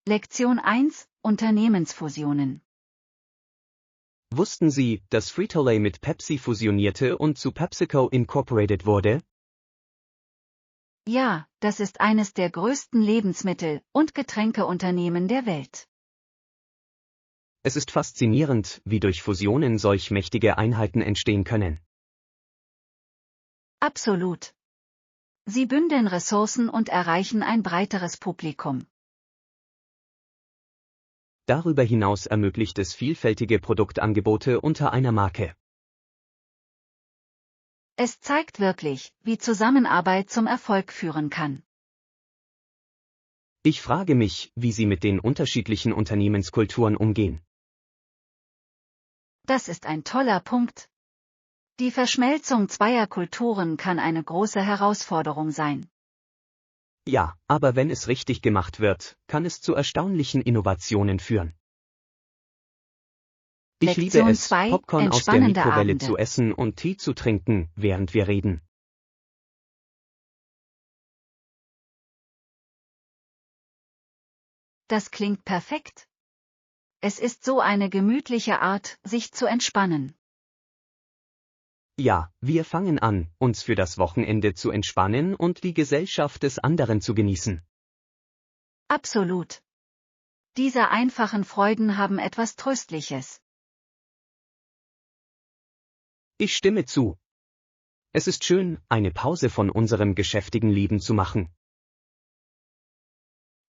Lektion 1: Unternehmensfusionen. Wussten Sie, dass Frito-Lay mit Pepsi fusionierte und zu PepsiCo Incorporated wurde? Ja, das ist eines der größten Lebensmittel- und Getränkeunternehmen der Welt. Es ist faszinierend, wie durch Fusionen solch mächtige Einheiten entstehen können. Absolut. Sie bündeln Ressourcen und erreichen ein breiteres Publikum. Darüber hinaus ermöglicht es vielfältige Produktangebote unter einer Marke. Es zeigt wirklich, wie Zusammenarbeit zum Erfolg führen kann. Ich frage mich, wie Sie mit den unterschiedlichen Unternehmenskulturen umgehen. Das ist ein toller Punkt. Die Verschmelzung zweier Kulturen kann eine große Herausforderung sein. Ja, aber wenn es richtig gemacht wird, kann es zu erstaunlichen Innovationen führen. Ich liebe Lektion es, 2: Popcorn aus der Entspannende Mikrowelle Abende. zu essen und Tee zu trinken, während wir reden. Das klingt perfekt. Es ist so eine gemütliche Art, sich zu entspannen. Ja, wir fangen an, uns für das Wochenende zu entspannen und die Gesellschaft des anderen zu genießen. Absolut. Diese einfachen Freuden haben etwas Tröstliches. Ich stimme zu. Es ist schön, eine Pause von unserem geschäftigen Leben zu machen.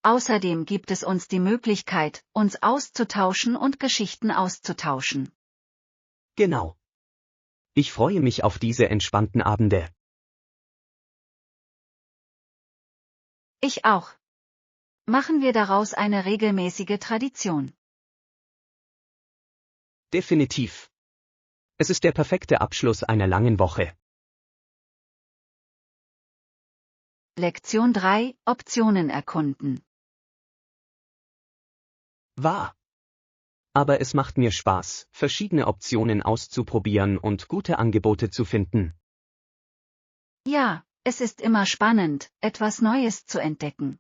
Außerdem gibt es uns die Möglichkeit, uns auszutauschen und Geschichten auszutauschen. Genau. Ich freue mich auf diese entspannten Abende. Ich auch. Machen wir daraus eine regelmäßige Tradition. Definitiv. Es ist der perfekte Abschluss einer langen Woche. Lektion 3: Optionen erkunden. Wahr. Aber es macht mir Spaß, verschiedene Optionen auszuprobieren und gute Angebote zu finden. Ja, es ist immer spannend, etwas Neues zu entdecken.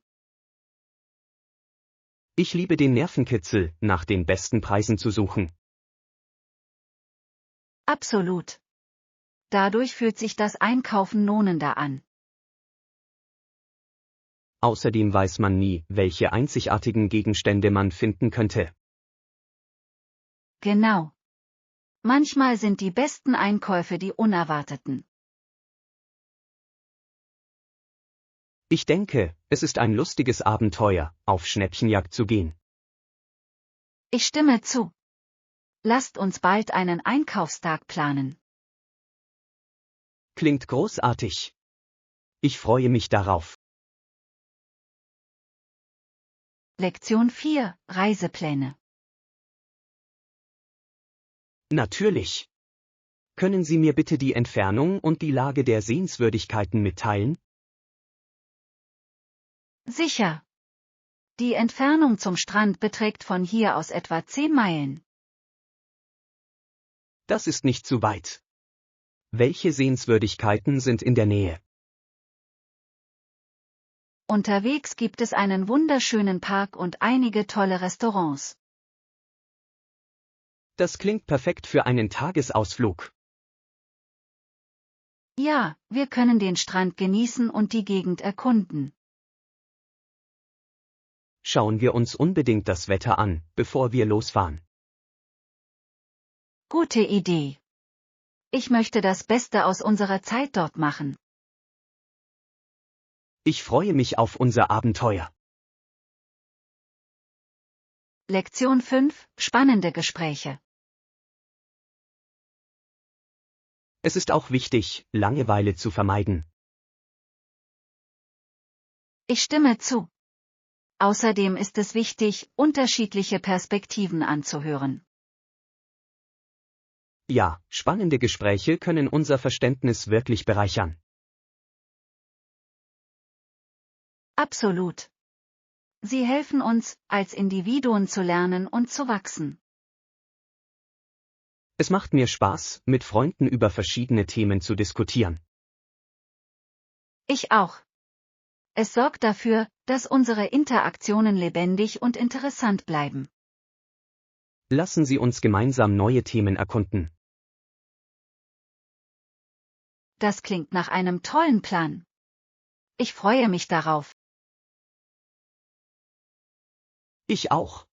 Ich liebe den Nervenkitzel, nach den besten Preisen zu suchen. Absolut. Dadurch fühlt sich das Einkaufen lohnender an. Außerdem weiß man nie, welche einzigartigen Gegenstände man finden könnte. Genau. Manchmal sind die besten Einkäufe die unerwarteten. Ich denke, es ist ein lustiges Abenteuer, auf Schnäppchenjagd zu gehen. Ich stimme zu. Lasst uns bald einen Einkaufstag planen. Klingt großartig. Ich freue mich darauf. Lektion 4: Reisepläne. Natürlich. Können Sie mir bitte die Entfernung und die Lage der Sehenswürdigkeiten mitteilen? Sicher. Die Entfernung zum Strand beträgt von hier aus etwa 10 Meilen. Das ist nicht zu weit. Welche Sehenswürdigkeiten sind in der Nähe? Unterwegs gibt es einen wunderschönen Park und einige tolle Restaurants. Das klingt perfekt für einen Tagesausflug. Ja, wir können den Strand genießen und die Gegend erkunden. Schauen wir uns unbedingt das Wetter an, bevor wir losfahren. Gute Idee. Ich möchte das Beste aus unserer Zeit dort machen. Ich freue mich auf unser Abenteuer. Lektion 5: Spannende Gespräche. Es ist auch wichtig, Langeweile zu vermeiden. Ich stimme zu. Außerdem ist es wichtig, unterschiedliche Perspektiven anzuhören. Ja, spannende Gespräche können unser Verständnis wirklich bereichern. Absolut. Sie helfen uns, als Individuen zu lernen und zu wachsen. Es macht mir Spaß, mit Freunden über verschiedene Themen zu diskutieren. Ich auch. Es sorgt dafür, dass unsere Interaktionen lebendig und interessant bleiben. Lassen Sie uns gemeinsam neue Themen erkunden. Das klingt nach einem tollen Plan. Ich freue mich darauf. Ich auch.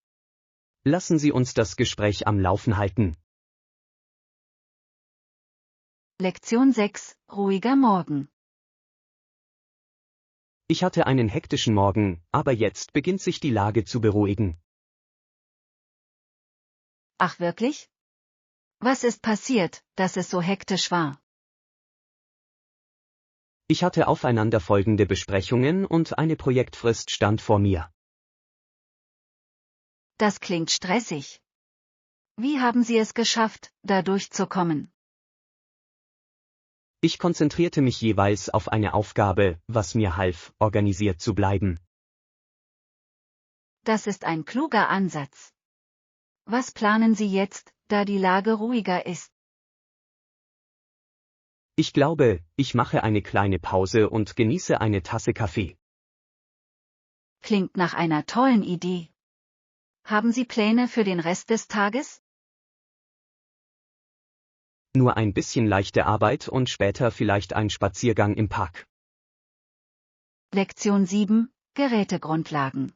Lassen Sie uns das Gespräch am Laufen halten. Lektion 6: Ruhiger Morgen. Ich hatte einen hektischen Morgen, aber jetzt beginnt sich die Lage zu beruhigen. Ach wirklich? Was ist passiert, dass es so hektisch war? Ich hatte aufeinanderfolgende Besprechungen und eine Projektfrist stand vor mir. Das klingt stressig. Wie haben Sie es geschafft, da durchzukommen? Ich konzentrierte mich jeweils auf eine Aufgabe, was mir half, organisiert zu bleiben. Das ist ein kluger Ansatz. Was planen Sie jetzt, da die Lage ruhiger ist? Ich glaube, ich mache eine kleine Pause und genieße eine Tasse Kaffee. Klingt nach einer tollen Idee. Haben Sie Pläne für den Rest des Tages? Nur ein bisschen leichte Arbeit und später vielleicht ein Spaziergang im Park. Lektion 7: Gerätegrundlagen.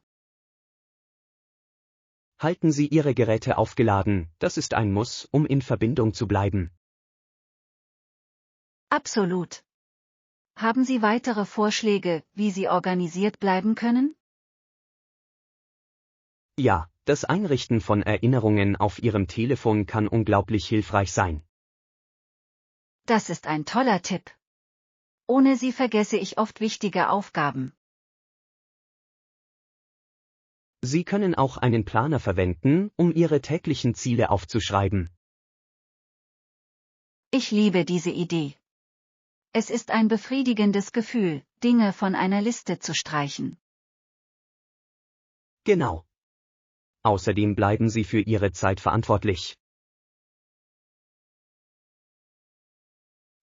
Halten Sie Ihre Geräte aufgeladen, das ist ein Muss, um in Verbindung zu bleiben. Absolut. Haben Sie weitere Vorschläge, wie Sie organisiert bleiben können? Ja, das Einrichten von Erinnerungen auf Ihrem Telefon kann unglaublich hilfreich sein. Das ist ein toller Tipp. Ohne sie vergesse ich oft wichtige Aufgaben. Sie können auch einen Planer verwenden, um Ihre täglichen Ziele aufzuschreiben. Ich liebe diese Idee. Es ist ein befriedigendes Gefühl, Dinge von einer Liste zu streichen. Genau. Außerdem bleiben Sie für Ihre Zeit verantwortlich.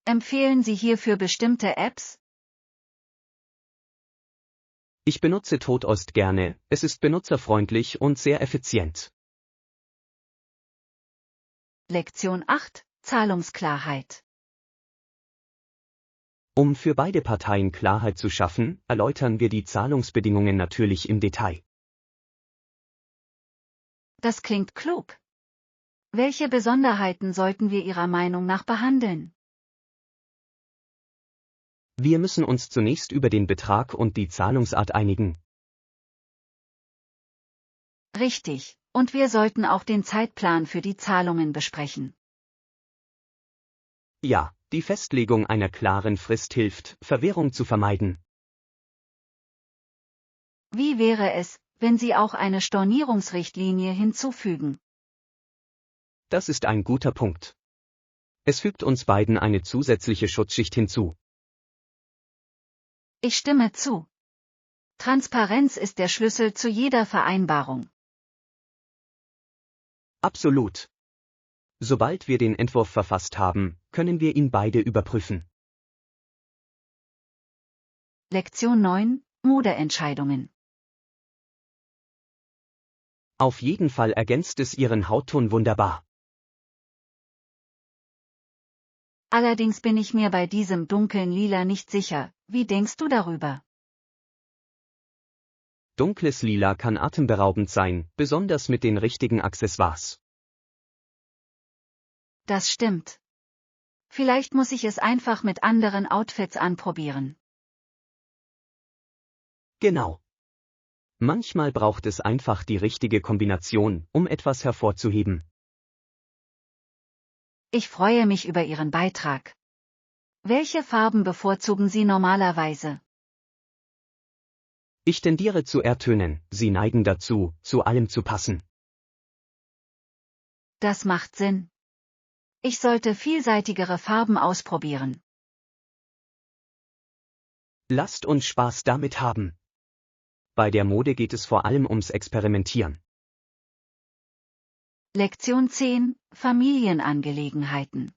Empfehlen Sie hierfür bestimmte Apps? Ich benutze Todoist gerne, es ist benutzerfreundlich und sehr effizient. Lektion 8: Zahlungsklarheit. Um für beide Parteien Klarheit zu schaffen, erläutern wir die Zahlungsbedingungen natürlich im Detail. Das klingt klug. Welche Besonderheiten sollten wir Ihrer Meinung nach behandeln? Wir müssen uns zunächst über den Betrag und die Zahlungsart einigen. Richtig, und wir sollten auch den Zeitplan für die Zahlungen besprechen. Ja, die Festlegung einer klaren Frist hilft, Verwirrung zu vermeiden. Wie wäre es, wenn Sie auch eine Stornierungsrichtlinie hinzufügen? Das ist ein guter Punkt. Es fügt uns beiden eine zusätzliche Schutzschicht hinzu. Ich stimme zu. Transparenz ist der Schlüssel zu jeder Vereinbarung. Absolut. Sobald wir den Entwurf verfasst haben, können wir ihn beide überprüfen. Lektion 9: Modeentscheidungen. Auf jeden Fall ergänzt es Ihren Hautton wunderbar. Allerdings bin ich mir bei diesem dunklen Lila nicht sicher. Wie denkst du darüber? Dunkles Lila kann atemberaubend sein, besonders mit den richtigen Accessoires. Das stimmt. Vielleicht muss ich es einfach mit anderen Outfits anprobieren. Genau. Manchmal braucht es einfach die richtige Kombination, um etwas hervorzuheben. Ich freue mich über Ihren Beitrag. Welche Farben bevorzugen Sie normalerweise? Ich tendiere zu Erdtönen, sie neigen dazu, zu allem zu passen. Das macht Sinn. Ich sollte vielseitigere Farben ausprobieren. Lasst uns Spaß damit haben. Bei der Mode geht es vor allem ums Experimentieren. Lektion 10: Familienangelegenheiten.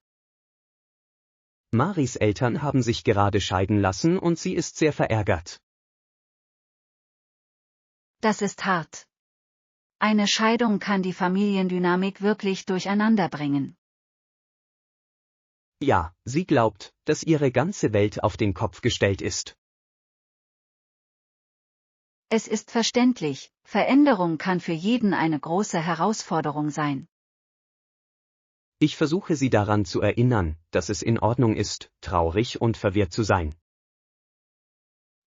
Maris Eltern haben sich gerade scheiden lassen und sie ist sehr verärgert. das ist hart. Eine Scheidung kann die Familiendynamik wirklich durcheinander bringen. Ja, sie glaubt, dass ihre ganze Welt auf den Kopf gestellt ist. Es ist verständlich, Veränderung kann für jeden eine große Herausforderung sein. Ich versuche sie daran zu erinnern, dass es in Ordnung ist, traurig und verwirrt zu sein.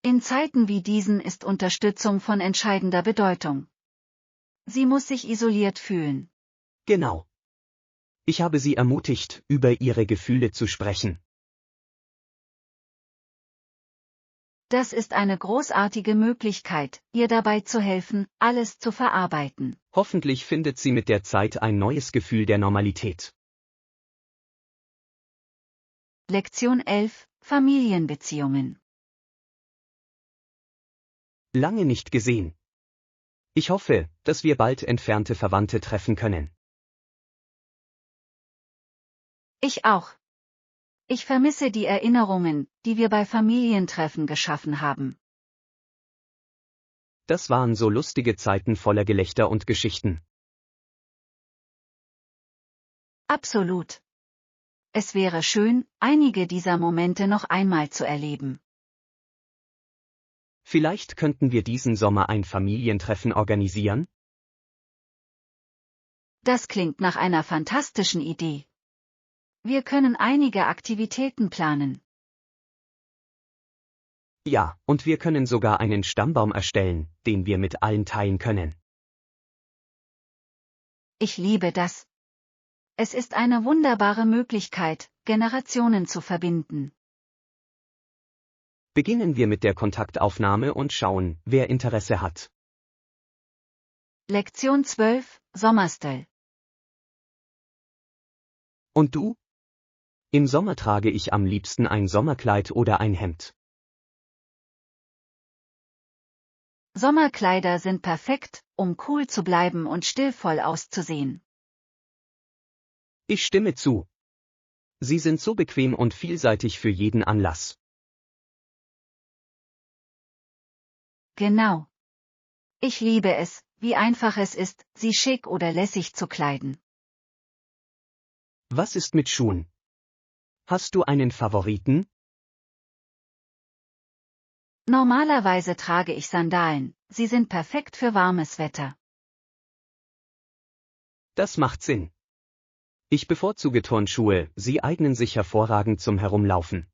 In Zeiten wie diesen ist Unterstützung von entscheidender Bedeutung. Sie muss sich isoliert fühlen. Genau. Ich habe sie ermutigt, über ihre Gefühle zu sprechen. Das ist eine großartige Möglichkeit, ihr dabei zu helfen, alles zu verarbeiten. Hoffentlich findet sie mit der Zeit ein neues Gefühl der Normalität. Lektion 11: Familienbeziehungen. Lange nicht gesehen. Ich hoffe, dass wir bald entfernte Verwandte treffen können. Ich auch. Ich vermisse die Erinnerungen, die wir bei Familientreffen geschaffen haben. Das waren so lustige Zeiten voller Gelächter und Geschichten. Absolut. Es wäre schön, einige dieser Momente noch einmal zu erleben. Vielleicht könnten wir diesen Sommer ein Familientreffen organisieren? Das klingt nach einer fantastischen Idee. Wir können einige Aktivitäten planen. Ja, und wir können sogar einen Stammbaum erstellen, den wir mit allen teilen können. Ich liebe das. Es ist eine wunderbare Möglichkeit, Generationen zu verbinden. Beginnen wir mit der Kontaktaufnahme und schauen, wer Interesse hat. Lektion 12: Sommerstil. Und du? Im Sommer trage ich am liebsten ein Sommerkleid oder ein Hemd. Sommerkleider sind perfekt, um cool zu bleiben und stilvoll auszusehen. Ich stimme zu. Sie sind so bequem und vielseitig für jeden Anlass. Genau. Ich liebe es, wie einfach es ist, sie schick oder lässig zu kleiden. Was ist mit Schuhen? Hast du einen Favoriten? Normalerweise trage ich Sandalen, sie sind perfekt für warmes Wetter. Das macht Sinn. Ich bevorzuge Turnschuhe, sie eignen sich hervorragend zum Herumlaufen.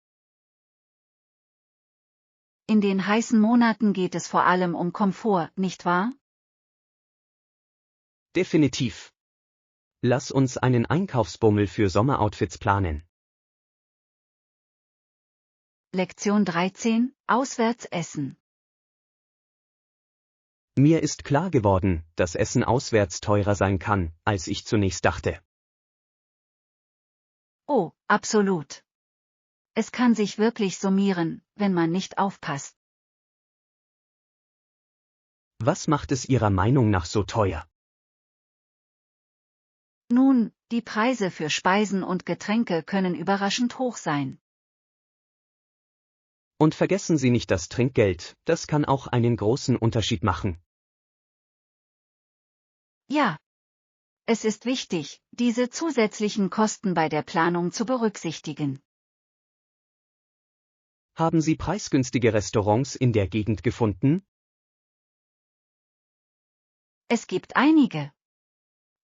In den heißen Monaten geht es vor allem um Komfort, nicht wahr? Definitiv. Lass uns einen Einkaufsbummel für Sommeroutfits planen. Lektion 13: Auswärts essen. Mir ist klar geworden, dass Essen auswärts teurer sein kann, als ich zunächst dachte. Oh, absolut. Es kann sich wirklich summieren, wenn man nicht aufpasst. Was macht es Ihrer Meinung nach so teuer? Nun, die Preise für Speisen und Getränke können überraschend hoch sein. Und vergessen Sie nicht das Trinkgeld, das kann auch einen großen Unterschied machen. Ja. Es ist wichtig, diese zusätzlichen Kosten bei der Planung zu berücksichtigen. Haben Sie preisgünstige Restaurants in der Gegend gefunden? Es gibt einige.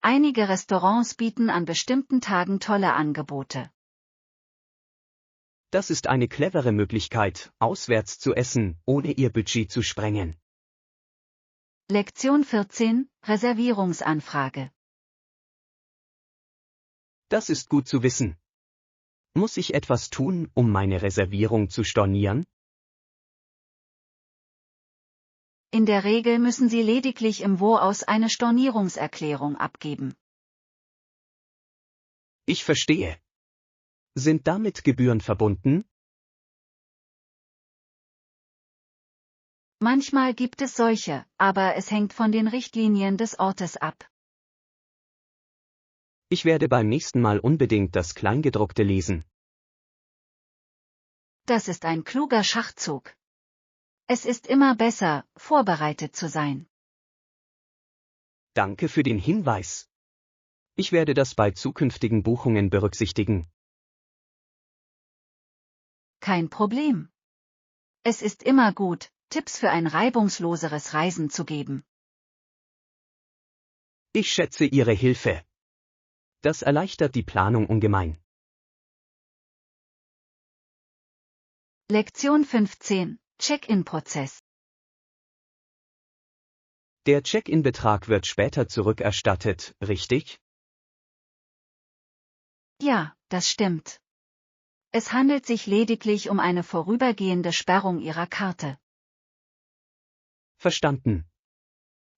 Einige Restaurants bieten an bestimmten Tagen tolle Angebote. Das ist eine clevere Möglichkeit, auswärts zu essen, ohne Ihr Budget zu sprengen. Lektion 14: Reservierungsanfrage. Das ist gut zu wissen. Muss ich etwas tun, um meine Reservierung zu stornieren? In der Regel müssen Sie lediglich im Voraus eine Stornierungserklärung abgeben. Ich verstehe. Sind damit Gebühren verbunden? Manchmal gibt es solche, aber es hängt von den Richtlinien des Ortes ab. Ich werde beim nächsten Mal unbedingt das Kleingedruckte lesen. Das ist ein kluger Schachzug. Es ist immer besser, vorbereitet zu sein. Danke für den Hinweis. Ich werde das bei zukünftigen Buchungen berücksichtigen. Kein Problem. Es ist immer gut, Tipps für ein reibungsloseres Reisen zu geben. Ich schätze Ihre Hilfe. Das erleichtert die Planung ungemein. Lektion 15. Check-in-Prozess. Der Check-in-Betrag wird später zurückerstattet, richtig? Ja, das stimmt. Es handelt sich lediglich um eine vorübergehende Sperrung Ihrer Karte. Verstanden.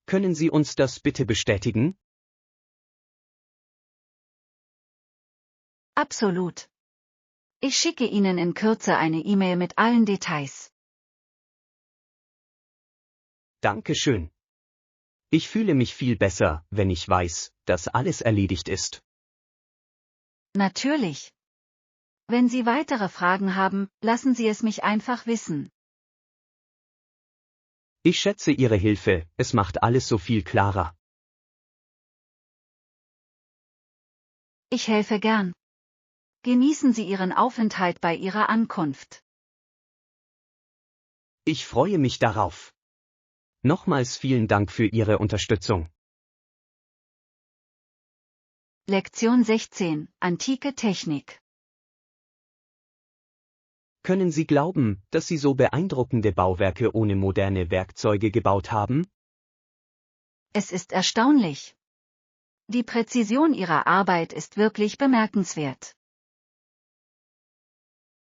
Können Sie uns das bitte bestätigen? Absolut. Ich schicke Ihnen in Kürze eine E-Mail mit allen Details. Dankeschön. Ich fühle mich viel besser, wenn ich weiß, dass alles erledigt ist. Natürlich. Wenn Sie weitere Fragen haben, lassen Sie es mich einfach wissen. Ich schätze Ihre Hilfe, es macht alles so viel klarer. Ich helfe gern. Genießen Sie Ihren Aufenthalt bei Ihrer Ankunft. Ich freue mich darauf. Nochmals vielen Dank für Ihre Unterstützung. Lektion 16. Antike Technik. Können Sie glauben, dass Sie so beeindruckende Bauwerke ohne moderne Werkzeuge gebaut haben? Es ist erstaunlich. Die Präzision Ihrer Arbeit ist wirklich bemerkenswert.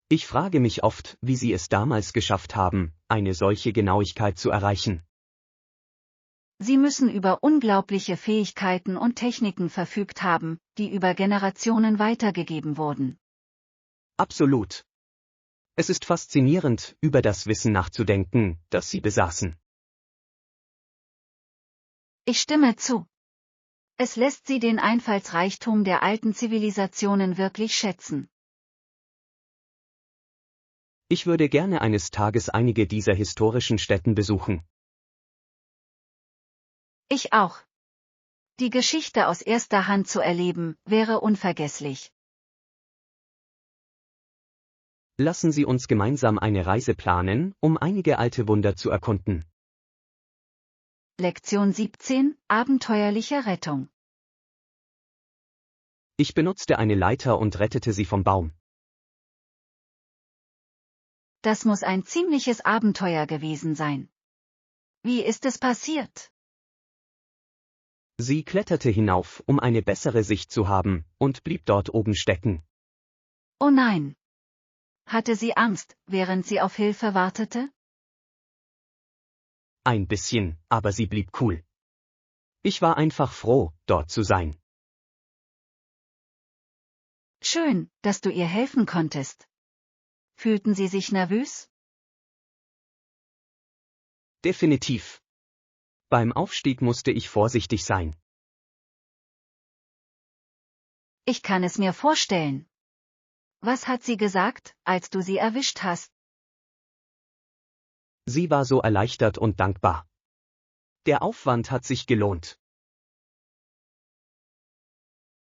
Ich frage mich oft, wie Sie es damals geschafft haben, eine solche Genauigkeit zu erreichen. Sie müssen über unglaubliche Fähigkeiten und Techniken verfügt haben, die über Generationen weitergegeben wurden. Absolut. Es ist faszinierend, über das Wissen nachzudenken, das Sie besaßen. Ich stimme zu. Es lässt Sie den Einfallsreichtum der alten Zivilisationen wirklich schätzen. Ich würde gerne eines Tages einige dieser historischen Stätten besuchen. Ich auch. Die Geschichte aus erster Hand zu erleben, wäre unvergesslich. Lassen Sie uns gemeinsam eine Reise planen, um einige alte Wunder zu erkunden. Lektion 17. Abenteuerliche Rettung. Ich benutzte eine Leiter und rettete Sie vom Baum. Das muss ein ziemliches Abenteuer gewesen sein. Wie ist es passiert? Sie kletterte hinauf, um eine bessere Sicht zu haben, und blieb dort oben stecken. Oh nein. Hatte sie Angst, während sie auf Hilfe wartete? Ein bisschen, aber sie blieb cool. Ich war einfach froh, dort zu sein. Schön, dass du ihr helfen konntest. Fühlten sie sich nervös? Definitiv. Beim Aufstieg musste ich vorsichtig sein. Ich kann es mir vorstellen. Was hat sie gesagt, als du sie erwischt hast? Sie war so erleichtert und dankbar. Der Aufwand hat sich gelohnt.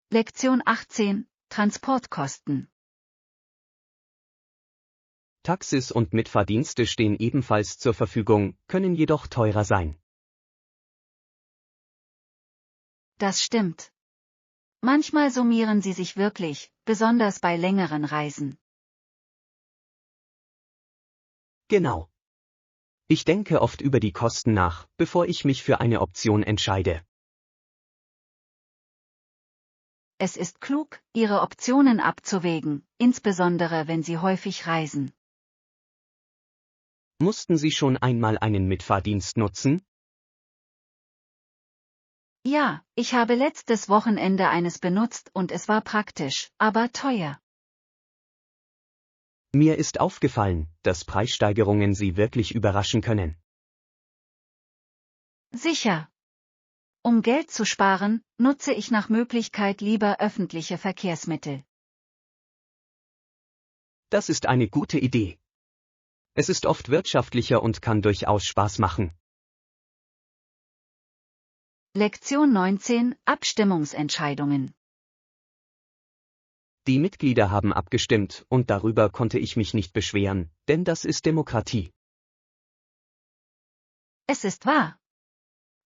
Lektion 18. Transportkosten. Taxis und Mitfahrdienste stehen ebenfalls zur Verfügung, können jedoch teurer sein. Das stimmt. Manchmal summieren sie sich wirklich, besonders bei längeren Reisen. Genau. Ich denke oft über die Kosten nach, bevor ich mich für eine Option entscheide. Es ist klug, ihre Optionen abzuwägen, insbesondere wenn sie häufig reisen. Mussten Sie schon einmal einen Mitfahrdienst nutzen? Ja, ich habe letztes Wochenende eines benutzt und es war praktisch, aber teuer. Mir ist aufgefallen, dass Preissteigerungen Sie wirklich überraschen können. Sicher. Um Geld zu sparen, nutze ich nach Möglichkeit lieber öffentliche Verkehrsmittel. Das ist eine gute Idee. Es ist oft wirtschaftlicher und kann durchaus Spaß machen. Lektion 19: Abstimmungsentscheidungen. Die Mitglieder haben abgestimmt und darüber konnte ich mich nicht beschweren, denn das ist Demokratie. Es ist wahr.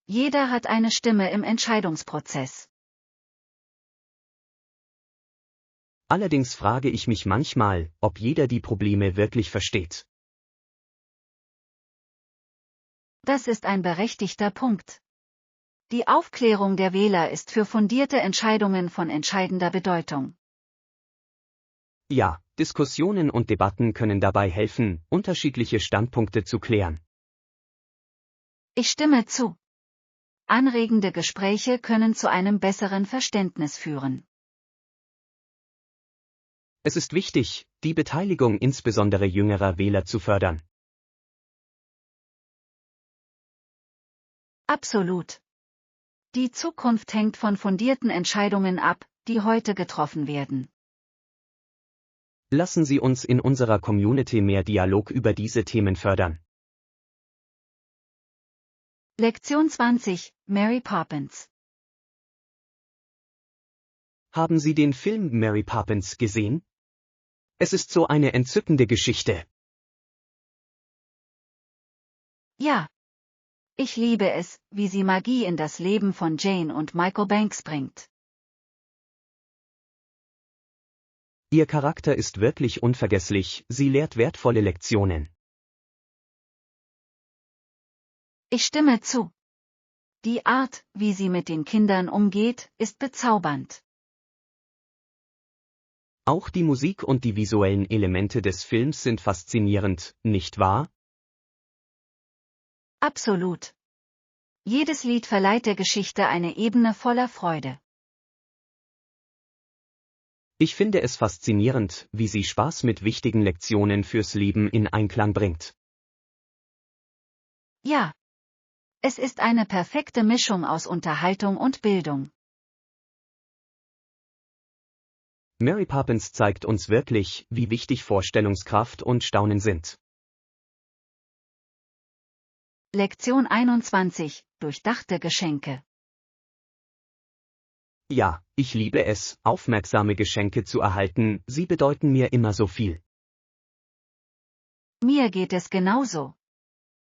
Jeder hat eine Stimme im Entscheidungsprozess. Allerdings frage ich mich manchmal, ob jeder die Probleme wirklich versteht. Das ist ein berechtigter Punkt. Die Aufklärung der Wähler ist für fundierte Entscheidungen von entscheidender Bedeutung. Ja, Diskussionen und Debatten können dabei helfen, unterschiedliche Standpunkte zu klären. Ich stimme zu. Anregende Gespräche können zu einem besseren Verständnis führen. Es ist wichtig, die Beteiligung insbesondere jüngerer Wähler zu fördern. Absolut. Die Zukunft hängt von fundierten Entscheidungen ab, die heute getroffen werden. Lassen Sie uns in unserer Community mehr Dialog über diese Themen fördern. Lektion 20: Mary Poppins. Haben Sie den Film Mary Poppins gesehen? Es ist so eine entzückende Geschichte. Ja. Ich liebe es, wie sie Magie in das Leben von Jane und Michael Banks bringt. Ihr Charakter ist wirklich unvergesslich, sie lehrt wertvolle Lektionen. Ich stimme zu. Die Art, wie sie mit den Kindern umgeht, ist bezaubernd. Auch die Musik und die visuellen Elemente des Films sind faszinierend, nicht wahr? Absolut. Jedes Lied verleiht der Geschichte eine Ebene voller Freude. Ich finde es faszinierend, wie sie Spaß mit wichtigen Lektionen fürs Leben in Einklang bringt. Ja. Es ist eine perfekte Mischung aus Unterhaltung und Bildung. Mary Poppins zeigt uns wirklich, wie wichtig Vorstellungskraft und Staunen sind. Lektion 21: Durchdachte Geschenke. Ja, ich liebe es, aufmerksame Geschenke zu erhalten, sie bedeuten mir immer so viel. Mir geht es genauso.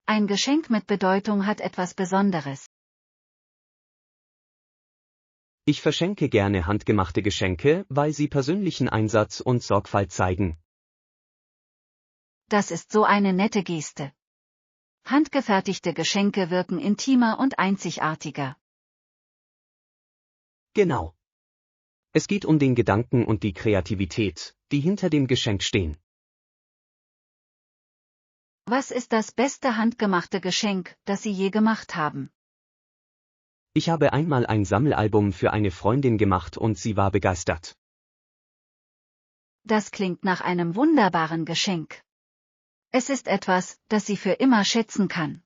Ein Geschenk mit Bedeutung hat etwas Besonderes. Ich verschenke gerne handgemachte Geschenke, weil sie persönlichen Einsatz und Sorgfalt zeigen. Das ist so eine nette Geste. Handgefertigte Geschenke wirken intimer und einzigartiger. Genau. Es geht um den Gedanken und die Kreativität, die hinter dem Geschenk stehen. Was ist das beste handgemachte Geschenk, das Sie je gemacht haben? Ich habe einmal ein Sammelalbum für eine Freundin gemacht und sie war begeistert. Das klingt nach einem wunderbaren Geschenk. Es ist etwas, das sie für immer schätzen kann.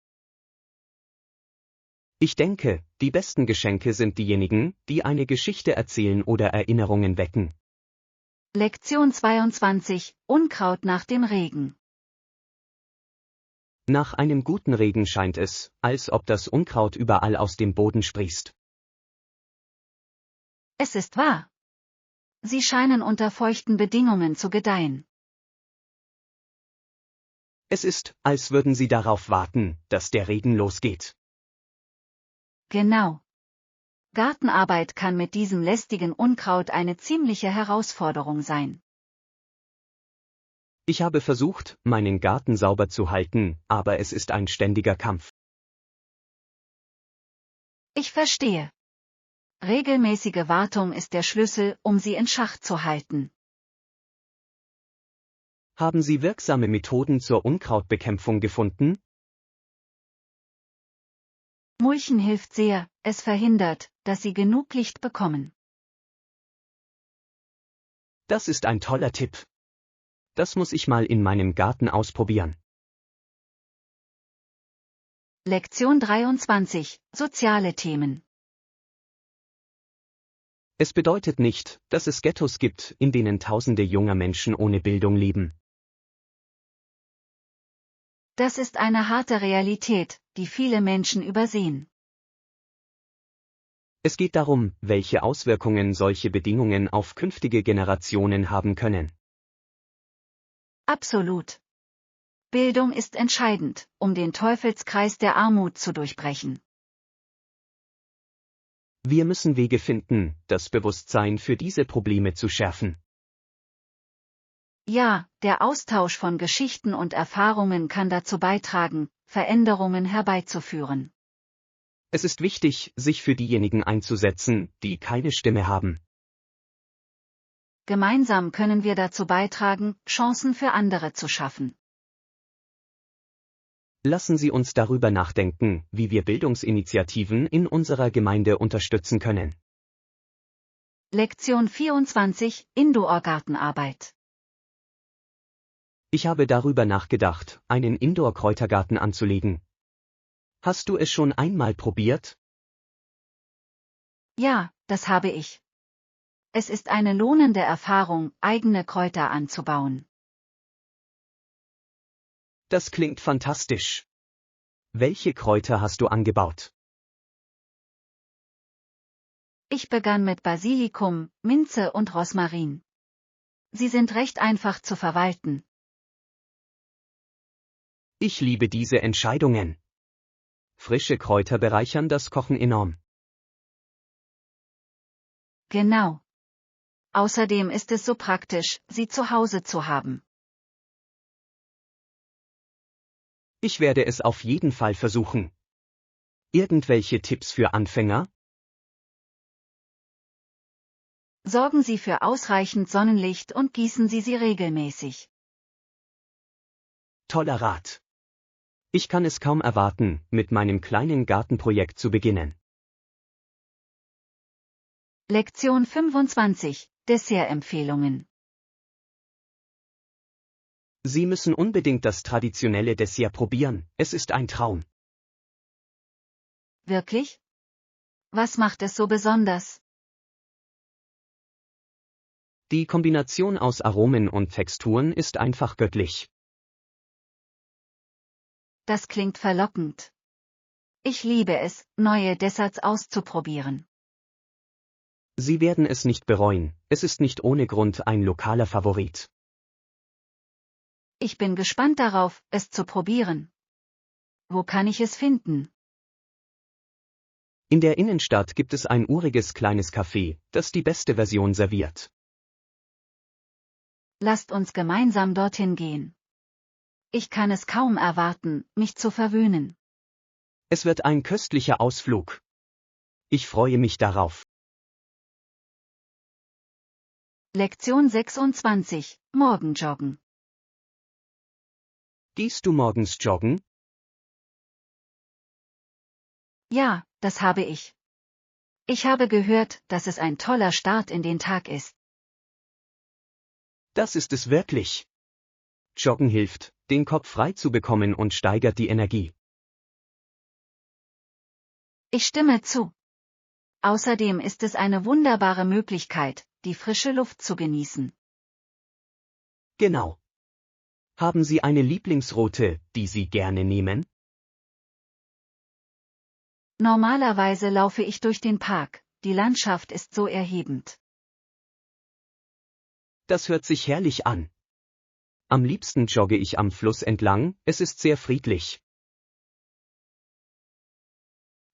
Ich denke, die besten Geschenke sind diejenigen, die eine Geschichte erzählen oder Erinnerungen wecken. Lektion 22: Unkraut nach dem Regen. Nach einem guten Regen scheint es, als ob das Unkraut überall aus dem Boden sprießt. Es ist wahr. Sie scheinen unter feuchten Bedingungen zu gedeihen. Es ist, als würden sie darauf warten, dass der Regen losgeht. Genau. Gartenarbeit kann mit diesem lästigen Unkraut eine ziemliche Herausforderung sein. Ich habe versucht, meinen Garten sauber zu halten, aber es ist ein ständiger Kampf. Ich verstehe. Regelmäßige Wartung ist der Schlüssel, um sie in Schach zu halten. Haben Sie wirksame Methoden zur Unkrautbekämpfung gefunden? Mulchen hilft sehr, es verhindert, dass sie genug Licht bekommen. Das ist ein toller Tipp. Das muss ich mal in meinem Garten ausprobieren. Lektion 23: Soziale Themen. Es bedeutet nicht, dass es Ghettos gibt, in denen Tausende junger Menschen ohne Bildung leben. Das ist eine harte Realität, die viele Menschen übersehen. Es geht darum, welche Auswirkungen solche Bedingungen auf künftige Generationen haben können. Absolut. Bildung ist entscheidend, um den Teufelskreis der Armut zu durchbrechen. Wir müssen Wege finden, das Bewusstsein für diese Probleme zu schärfen. Ja, der Austausch von Geschichten und Erfahrungen kann dazu beitragen, Veränderungen herbeizuführen. Es ist wichtig, sich für diejenigen einzusetzen, die keine Stimme haben. Gemeinsam können wir dazu beitragen, Chancen für andere zu schaffen. Lassen Sie uns darüber nachdenken, wie wir Bildungsinitiativen in unserer Gemeinde unterstützen können. Lektion 24: Indoor-Gartenarbeit. Ich habe darüber nachgedacht, einen Indoor-Kräutergarten anzulegen. Hast du es schon einmal probiert? Ja, das habe ich. Es ist eine lohnende Erfahrung, eigene Kräuter anzubauen. Das klingt fantastisch. Welche Kräuter hast du angebaut? Ich begann mit Basilikum, Minze und Rosmarin. Sie sind recht einfach zu verwalten. Ich liebe diese Entscheidungen. Frische Kräuter bereichern das Kochen enorm. Genau. Außerdem ist es so praktisch, sie zu Hause zu haben. Ich werde es auf jeden Fall versuchen. Irgendwelche Tipps für Anfänger? Sorgen Sie für ausreichend Sonnenlicht und gießen Sie sie regelmäßig. Toller Rat. Ich kann es kaum erwarten, mit meinem kleinen Gartenprojekt zu beginnen. Lektion 25: Dessertempfehlungen. Sie müssen unbedingt das traditionelle Dessert probieren, es ist ein Traum. Wirklich? Was macht es so besonders? Die Kombination aus Aromen und Texturen ist einfach göttlich. Das klingt verlockend. Ich liebe es, neue Desserts auszuprobieren. Sie werden es nicht bereuen, es ist nicht ohne Grund ein lokaler Favorit. Ich bin gespannt darauf, es zu probieren. Wo kann ich es finden? In der Innenstadt gibt es ein uriges kleines Café, das die beste Version serviert. Lasst uns gemeinsam dorthin gehen. Ich kann es kaum erwarten, mich zu verwöhnen. Es wird ein köstlicher Ausflug. Ich freue mich darauf. Lektion 26: Morgenjoggen. Gehst du morgens joggen? Ja, das habe ich. Ich habe gehört, dass es ein toller Start in den Tag ist. Das ist es wirklich. Joggen hilft, den Kopf frei zu bekommen und steigert die Energie. Ich stimme zu. Außerdem ist es eine wunderbare Möglichkeit, die frische Luft zu genießen. Genau. Haben Sie eine Lieblingsroute, die Sie gerne nehmen? Normalerweise laufe ich durch den Park, die Landschaft ist so erhebend. Das hört sich herrlich an. Am liebsten jogge ich am Fluss entlang, es ist sehr friedlich.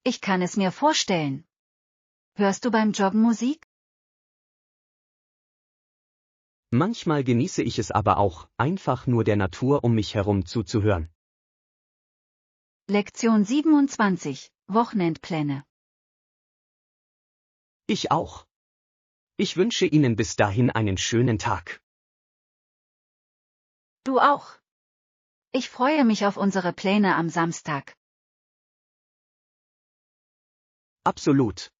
Ich kann es mir vorstellen. Hörst du beim Joggen Musik? Manchmal genieße ich es aber auch, einfach nur der Natur um mich herum zuzuhören. Lektion 27: Wochenendpläne. Ich auch. Ich wünsche Ihnen bis dahin einen schönen Tag. Du auch. Ich freue mich auf unsere Pläne am Samstag. Absolut.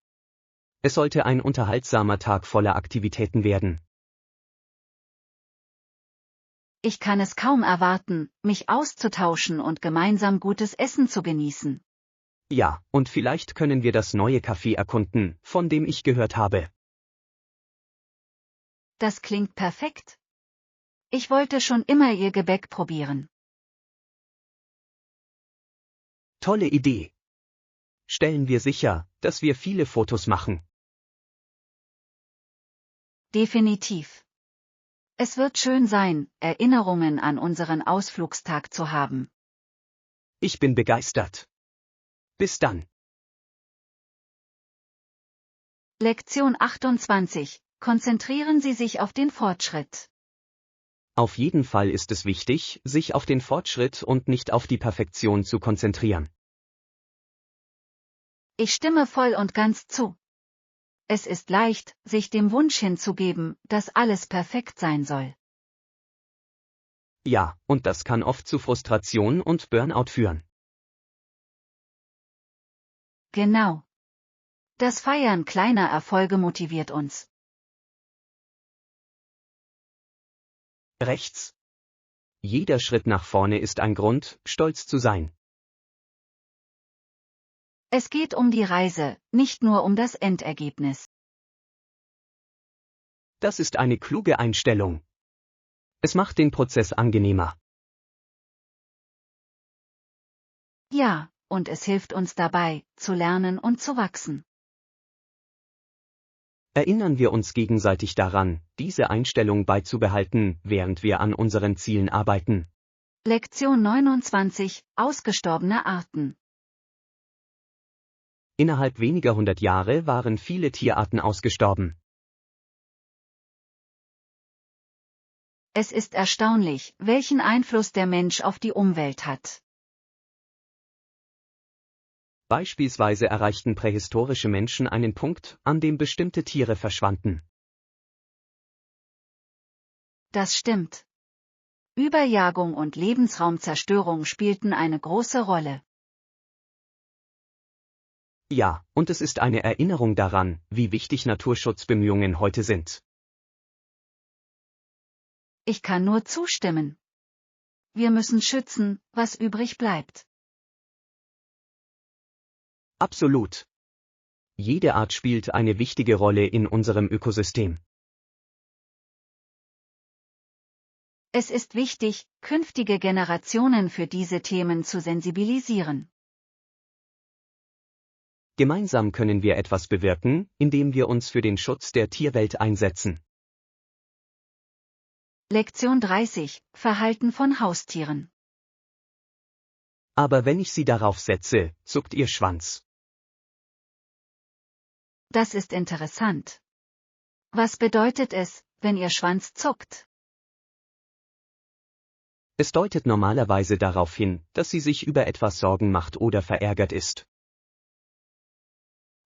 Es sollte ein unterhaltsamer Tag voller Aktivitäten werden. Ich kann es kaum erwarten, mich auszutauschen und gemeinsam gutes Essen zu genießen. Ja, und vielleicht können wir das neue Café erkunden, von dem ich gehört habe. Das klingt perfekt. Ich wollte schon immer ihr Gebäck probieren. Tolle Idee. stellen wir sicher, dass wir viele Fotos machen. Definitiv. Es wird schön sein, Erinnerungen an unseren Ausflugstag zu haben. Ich bin begeistert. Bis dann. Lektion 28. Konzentrieren Sie sich auf den Fortschritt. Auf jeden Fall ist es wichtig, sich auf den Fortschritt und nicht auf die Perfektion zu konzentrieren. Ich stimme voll und ganz zu. Es ist leicht, sich dem Wunsch hinzugeben, dass alles perfekt sein soll. Ja, und das kann oft zu Frustration und Burnout führen. Genau. Das Feiern kleiner Erfolge motiviert uns. Rechts. Jeder Schritt nach vorne ist ein Grund, stolz zu sein. Es geht um die Reise, nicht nur um das Endergebnis. Das ist eine kluge Einstellung. Es macht den Prozess angenehmer. Ja, und es hilft uns dabei, zu lernen und zu wachsen. Erinnern wir uns gegenseitig daran, diese Einstellung beizubehalten, während wir an unseren Zielen arbeiten. Lektion 29. Ausgestorbene Arten. Innerhalb weniger 100 Jahre waren viele Tierarten ausgestorben. Es ist erstaunlich, welchen Einfluss der Mensch auf die Umwelt hat. Beispielsweise erreichten prähistorische Menschen einen Punkt, an dem bestimmte Tiere verschwanden. Das stimmt. Überjagung und Lebensraumzerstörung spielten eine große Rolle. Ja, und es ist eine Erinnerung daran, wie wichtig Naturschutzbemühungen heute sind. Ich kann nur zustimmen. Wir müssen schützen, was übrig bleibt. Absolut. Jede Art spielt eine wichtige Rolle in unserem Ökosystem. Es ist wichtig, künftige Generationen für diese Themen zu sensibilisieren. Gemeinsam können wir etwas bewirken, indem wir uns für den Schutz der Tierwelt einsetzen. Lektion 30. Verhalten von Haustieren. Aber wenn ich sie darauf setze, zuckt ihr Schwanz. Das ist interessant. Was bedeutet es, wenn Ihr Schwanz zuckt? Es deutet normalerweise darauf hin, dass sie sich über etwas Sorgen macht oder verärgert ist.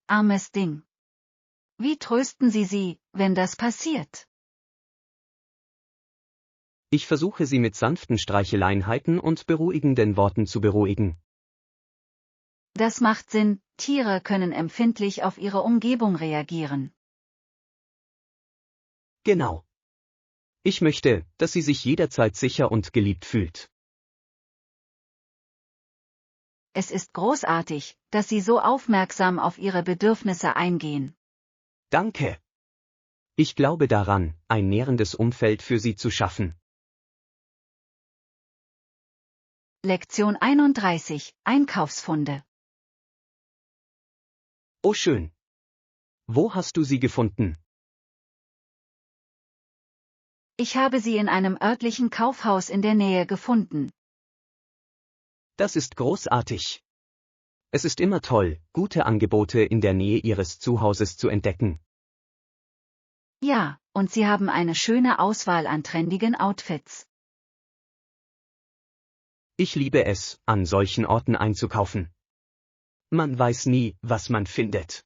Armes Ding. Wie trösten Sie sie, wenn das passiert? Ich versuche sie mit sanften Streicheleinheiten und beruhigenden Worten zu beruhigen. Das macht Sinn, Tiere können empfindlich auf ihre Umgebung reagieren. Genau. Ich möchte, dass sie sich jederzeit sicher und geliebt fühlt. Es ist großartig, dass Sie so aufmerksam auf ihre Bedürfnisse eingehen. Danke. Ich glaube daran, ein nährendes Umfeld für sie zu schaffen. Lektion 31. Einkaufsfunde. Oh schön. Wo hast du sie gefunden? Ich habe sie in einem örtlichen Kaufhaus in der Nähe gefunden. Das ist großartig. Es ist immer toll, gute Angebote in der Nähe ihres Zuhauses zu entdecken. Ja, und sie haben eine schöne Auswahl an trendigen Outfits. Ich liebe es, an solchen Orten einzukaufen. Man weiß nie, was man findet.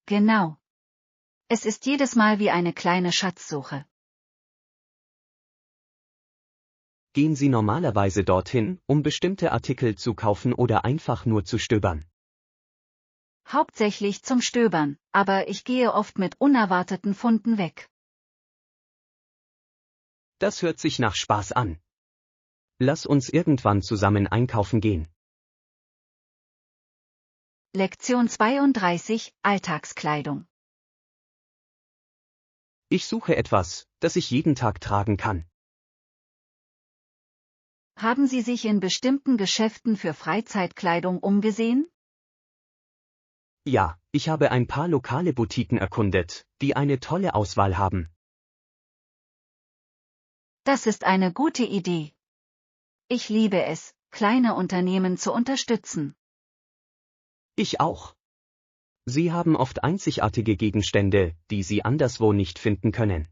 Genau. Es ist jedes Mal wie eine kleine Schatzsuche. Gehen Sie normalerweise dorthin, um bestimmte Artikel zu kaufen oder einfach nur zu stöbern? Hauptsächlich zum Stöbern, aber ich gehe oft mit unerwarteten Funden weg. Das hört sich nach Spaß an. Lass uns irgendwann zusammen einkaufen gehen. Lektion 32. Alltagskleidung. Ich suche etwas, das ich jeden Tag tragen kann. Haben Sie sich in bestimmten Geschäften für Freizeitkleidung umgesehen? Ja, ich habe ein paar lokale Boutiquen erkundet, die eine tolle Auswahl haben. Das ist eine gute Idee. Ich liebe es, kleine Unternehmen zu unterstützen. Ich auch. Sie haben oft einzigartige Gegenstände, die Sie anderswo nicht finden können.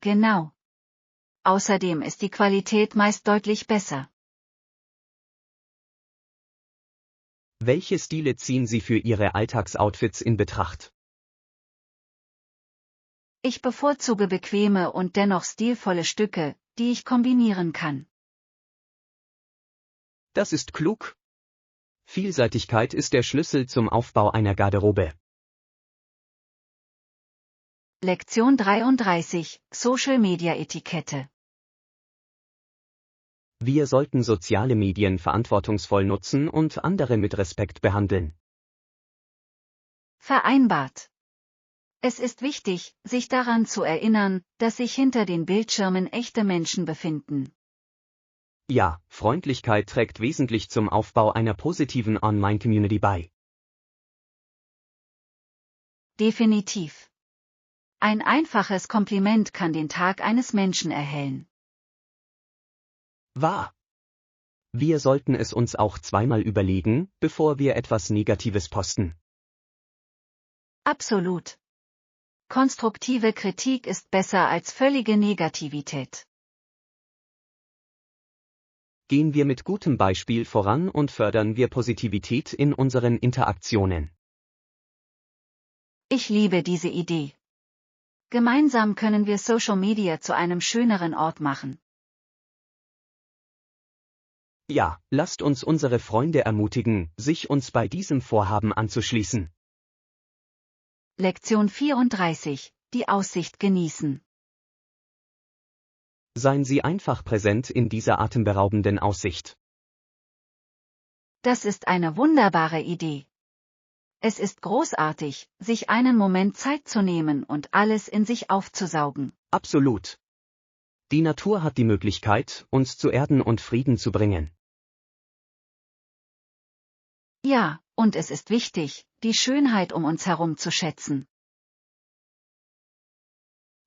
Genau. Außerdem ist die Qualität meist deutlich besser. Welche Stile ziehen Sie für Ihre Alltagsoutfits in Betracht? Ich bevorzuge bequeme und dennoch stilvolle Stücke, die ich kombinieren kann. Das ist klug. Vielseitigkeit ist der Schlüssel zum Aufbau einer Garderobe. Lektion 33: Social Media Etikette. Wir sollten soziale Medien verantwortungsvoll nutzen und andere mit Respekt behandeln. Vereinbart. Es ist wichtig, sich daran zu erinnern, dass sich hinter den Bildschirmen echte Menschen befinden. Ja, Freundlichkeit trägt wesentlich zum Aufbau einer positiven Online-Community bei. Definitiv. Ein einfaches Kompliment kann den Tag eines Menschen erhellen. Wahr. Wir sollten es uns auch zweimal überlegen, bevor wir etwas Negatives posten. Absolut. Konstruktive Kritik ist besser als völlige Negativität. Gehen wir mit gutem Beispiel voran und fördern wir Positivität in unseren Interaktionen. Ich liebe diese Idee. Gemeinsam können wir Social Media zu einem schöneren Ort machen. Ja, lasst uns unsere Freunde ermutigen, sich uns bei diesem Vorhaben anzuschließen. Lektion 34: Die Aussicht genießen. Seien Sie einfach präsent in dieser atemberaubenden Aussicht. Das ist eine wunderbare Idee. Es ist großartig, sich einen Moment Zeit zu nehmen und alles in sich aufzusaugen. Absolut. Die Natur hat die Möglichkeit, uns zu erden und Frieden zu bringen. Ja, und es ist wichtig, die Schönheit um uns herum zu schätzen.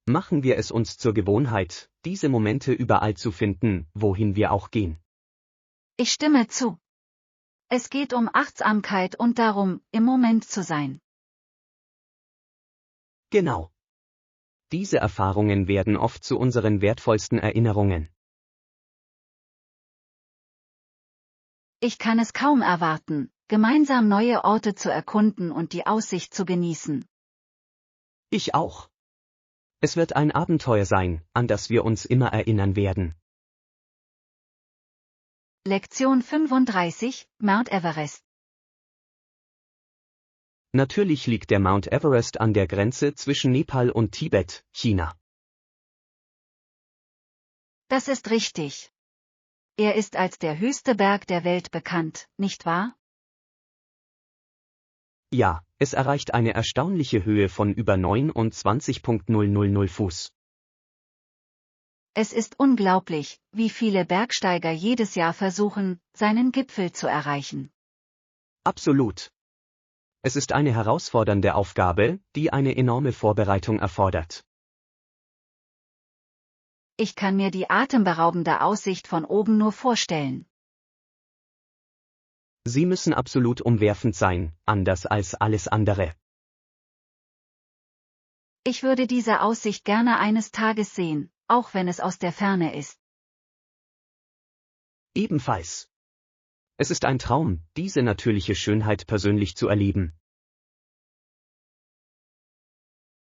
Machen wir es uns zur Gewohnheit, diese Momente überall zu finden, wohin wir auch gehen. Ich stimme zu. Es geht um Achtsamkeit und darum, im Moment zu sein. Genau. Diese Erfahrungen werden oft zu unseren wertvollsten Erinnerungen. Ich kann es kaum erwarten, gemeinsam neue Orte zu erkunden und die Aussicht zu genießen. Ich auch. Es wird ein Abenteuer sein, an das wir uns immer erinnern werden. Lektion 35: Mount Everest. Natürlich liegt der Mount Everest an der Grenze zwischen Nepal und Tibet, China. Das ist richtig. Er ist als der höchste Berg der Welt bekannt, nicht wahr? Ja, es erreicht eine erstaunliche Höhe von über 29,000 Fuß. Es ist unglaublich, wie viele Bergsteiger jedes Jahr versuchen, seinen Gipfel zu erreichen. Absolut. Es ist eine herausfordernde Aufgabe, die eine enorme Vorbereitung erfordert. Ich kann mir die atemberaubende Aussicht von oben nur vorstellen. Sie müssen absolut umwerfend sein, anders als alles andere. Ich würde diese Aussicht gerne eines Tages sehen, auch wenn es aus der Ferne ist. Ebenfalls. Es ist ein Traum, diese natürliche Schönheit persönlich zu erleben.